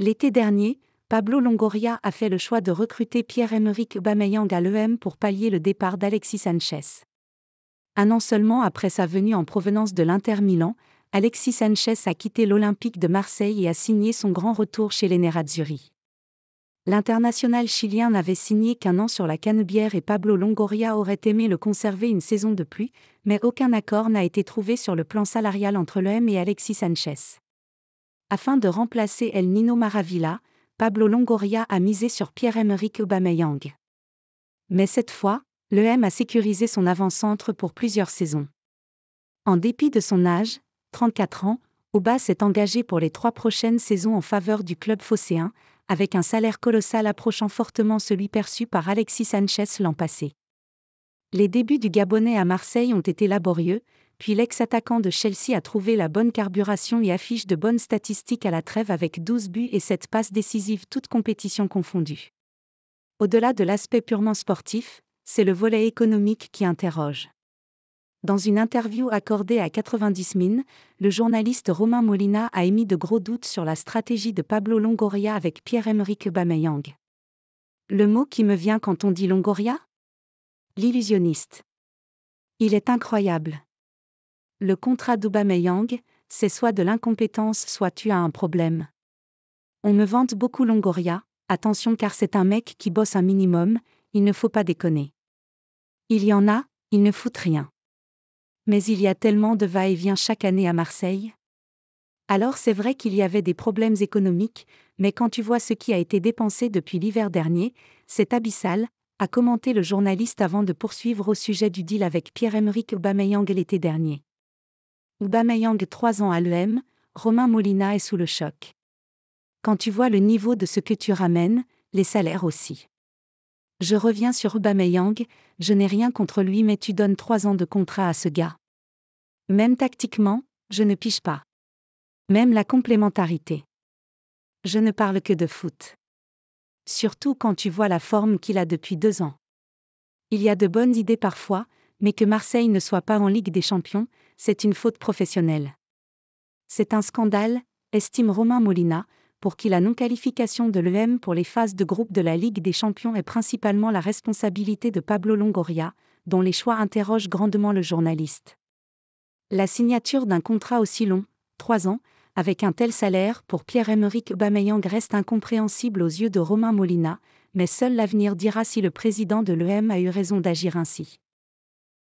L'été dernier, Pablo Longoria a fait le choix de recruter Pierre-Emerick Aubameyang à l'EM pour pallier le départ d'Alexis Sanchez. Un an seulement après sa venue en provenance de l'Inter Milan, Alexis Sanchez a quitté l'Olympique de Marseille et a signé son grand retour chez les Nerazzurri. L'international chilien n'avait signé qu'un an sur la canebière et Pablo Longoria aurait aimé le conserver une saison de plus, mais aucun accord n'a été trouvé sur le plan salarial entre l'EM et Alexis Sanchez. Afin de remplacer El Nino Maravilla, Pablo Longoria a misé sur Pierre-Emerick Aubameyang. Mais cette fois, l'EM a sécurisé son avant-centre pour plusieurs saisons. En dépit de son âge, 34 ans, Auba s'est engagé pour les 3 prochaines saisons en faveur du club phocéen, avec un salaire colossal approchant fortement celui perçu par Alexis Sanchez l'an passé. Les débuts du Gabonais à Marseille ont été laborieux, puis l'ex-attaquant de Chelsea a trouvé la bonne carburation et affiche de bonnes statistiques à la trêve avec 12 buts et 7 passes décisives toutes compétitions confondues. Au-delà de l'aspect purement sportif, c'est le volet économique qui interroge. Dans une interview accordée à 90 Min, le journaliste Romain Molina a émis de gros doutes sur la stratégie de Pablo Longoria avec Pierre-Emerick Aubameyang. Le mot qui me vient quand on dit Longoria ? L'illusionniste. Il est incroyable. Le contrat d'Aubameyang, c'est soit de l'incompétence soit tu as un problème. On me vante beaucoup Longoria, attention car c'est un mec qui bosse un minimum, il ne faut pas déconner. Il y en a, ils ne foutent rien. Mais il y a tellement de va-et-vient chaque année à Marseille. Alors c'est vrai qu'il y avait des problèmes économiques, mais quand tu vois ce qui a été dépensé depuis l'hiver dernier, c'est abyssal, a commenté le journaliste avant de poursuivre au sujet du deal avec Pierre-Emerick Aubameyang l'été dernier. Aubameyang 3 ans à l'EM, Romain Molina est sous le choc. Quand tu vois le niveau de ce que tu ramènes, les salaires aussi. Je reviens sur Aubameyang, je n'ai rien contre lui mais tu donnes 3 ans de contrat à ce gars. Même tactiquement, je ne pige pas. Même la complémentarité. Je ne parle que de foot. Surtout quand tu vois la forme qu'il a depuis 2 ans. Il y a de bonnes idées parfois, mais que Marseille ne soit pas en Ligue des Champions, c'est une faute professionnelle. C'est un scandale, estime Romain Molina, pour qui la non-qualification de l'EM pour les phases de groupe de la Ligue des Champions est principalement la responsabilité de Pablo Longoria, dont les choix interrogent grandement le journaliste. La signature d'un contrat aussi long, 3 ans, avec un tel salaire pour Pierre-Emerick Aubameyang reste incompréhensible aux yeux de Romain Molina, mais seul l'avenir dira si le président de l'EM a eu raison d'agir ainsi.